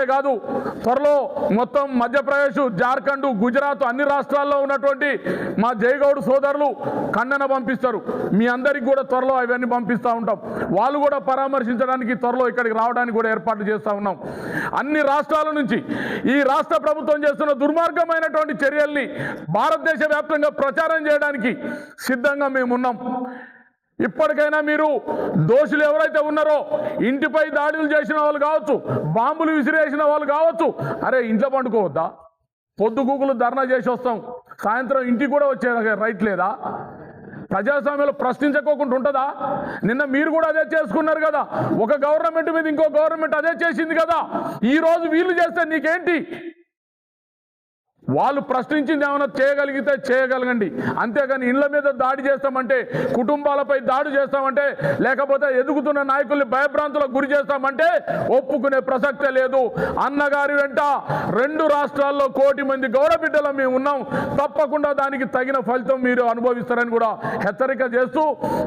రాష్ట్రాలే కాదు, త్వరలో మొత్తం మధ్యప్రదేశ్, జార్ఖండ్, గుజరాత్ అన్ని రాష్ట్రాల్లో ఉన్నటువంటి మా జయగౌడ్ సోదరులు ఖండన పంపిస్తారు. మీ అందరికి కూడా త్వరలో అవన్నీ పంపిస్తూ ఉంటాం. వాళ్ళు కూడా పరామర్శించడానికి త్వరలో ఇక్కడికి రావడానికి కూడా ఏర్పాట్లు చేస్తూ ఉన్నాం. అన్ని రాష్ట్రాల నుంచి ఈ రాష్ట్ర ప్రభుత్వం చేస్తున్న దుర్మార్గమైనటువంటి చర్యల్ని భారతదేశ వ్యాప్తంగా ప్రచారం చేయడానికి సిద్ధంగా మేమున్నాం. ఇప్పటికైనా మీరు దోషులు ఎవరైతే ఉన్నారో, ఇంటిపై దాడులు చేసిన వాళ్ళు కావచ్చు, బాంబులు విసిరేసిన వాళ్ళు కావచ్చు, అరే ఇంట్లో పండుకోవద్దా? పొద్దుగూకులు ధర్నా చేసి వస్తాం, సాయంత్రం ఇంటికి కూడా వచ్చే రైట్ లేదా? ప్రజాస్వామ్యంలో ప్రశ్నించుకోకుండా ఉంటుందా? నిన్న మీరు కూడా అదే చేసుకున్నారు కదా. ఒక గవర్నమెంట్ మీద ఇంకో గవర్నమెంట్ అదే చేసింది కదా. ఈరోజు వీళ్ళు చేస్తే నీకేంటి? వాళ్ళు ప్రశ్నించింది ఏమైనా చేయగలిగితే చేయగలగండి, అంతేగాని ఇళ్ల మీద దాడి చేస్తామంటే, కుటుంబాలపై దాడి చేస్తామంటే, లేకపోతే ఎదుగుతున్న నాయకుల్ని భయభ్రాంతులకు గురి చేస్తామంటే ఒప్పుకునే ప్రసక్తే లేదు. అన్నగారి వెంట 2 రాష్ట్రాల్లో 1 కోటి మంది గౌడ బిడ్డలు మేము ఉన్నాం. తప్పకుండా దానికి తగిన ఫలితం మీరు అనుభవిస్తారని కూడా హెచ్చరిక చేస్తూ,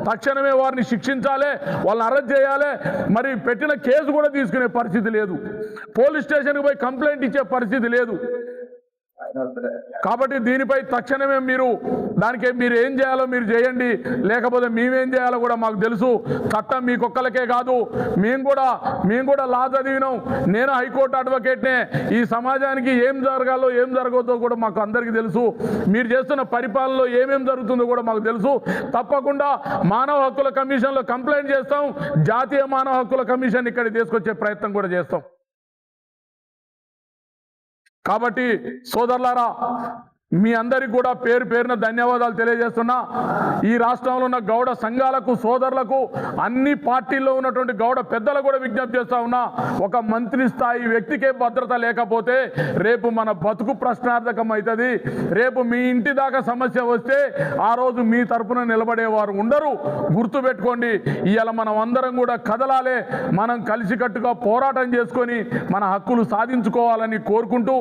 తక్షణమే వారిని శిక్షించాలి, వాళ్ళని అరెస్ట్ చేయాలి. మరి పెట్టిన కేసు కూడా తీసుకునే పరిస్థితి లేదు, పోలీస్ స్టేషన్కి పోయి కంప్లైంట్ ఇచ్చే పరిస్థితి లేదు. కాబట్టి దీనిపై తక్షణమే దానికి మీరు ఏం చేయాలో మీరు చేయండి, లేకపోతే మేమేం చేయాలో కూడా మాకు తెలుసు. చట్టం మీకొక్కలకే కాదు, మేము కూడా లా చదివినాం. నేను హైకోర్టు అడ్వకేట్నే. ఈ సమాజానికి ఏం జరగాలో ఏం జరగదో కూడా మాకు అందరికీ తెలుసు. మీరు చేస్తున్న పరిపాలనలో ఏమేం జరుగుతుందో కూడా మాకు తెలుసు. తప్పకుండా మానవ హక్కుల కమిషన్లో కంప్లైంట్ చేస్తాం, జాతీయ మానవ హక్కుల కమిషన్ ఇక్కడికి తీసుకొచ్చే ప్రయత్నం కూడా చేస్తాం. కాబట్టి సోదరులారా, మీ అందరికీ కూడా పేరు పేరున ధన్యవాదాలు తెలియజేస్తున్నా. ఈ రాష్ట్రంలో ఉన్న గౌడ సంఘాలకు, సోదరులకు, అన్ని పార్టీల్లో ఉన్నటువంటి గౌడ పెద్దలకు కూడా విజ్ఞప్తి చేస్తా ఉన్నా, ఒక మంత్రి స్థాయి వ్యక్తికే భద్రత లేకపోతే రేపు మన బతుకు ప్రశ్నార్థకం అవుతుంది. రేపు మీ ఇంటి దాకా సమస్య వస్తే ఆ రోజు మీ తరపున నిలబడేవారు ఉండరు. గుర్తుపెట్టుకోండి. ఇవాళ మనం అందరం కూడా కదలాలే, మనం కలిసికట్టుగా పోరాటం చేసుకొని మన హక్కులు సాధించుకోవాలని కోరుకుంటూ,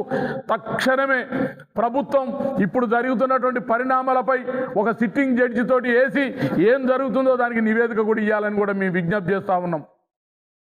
తక్షణమే ప్రభుత్వం ఇప్పుడు జరుగుతున్నటువంటి పరిణామాలపై ఒక సిట్టింగ్ జడ్జి తోటి వేసి ఏం జరుగుతుందో దానికి నివేదిక కూడా ఇవ్వాలని కూడా మేము విజ్ఞప్తి చేస్తా ఉన్నాం.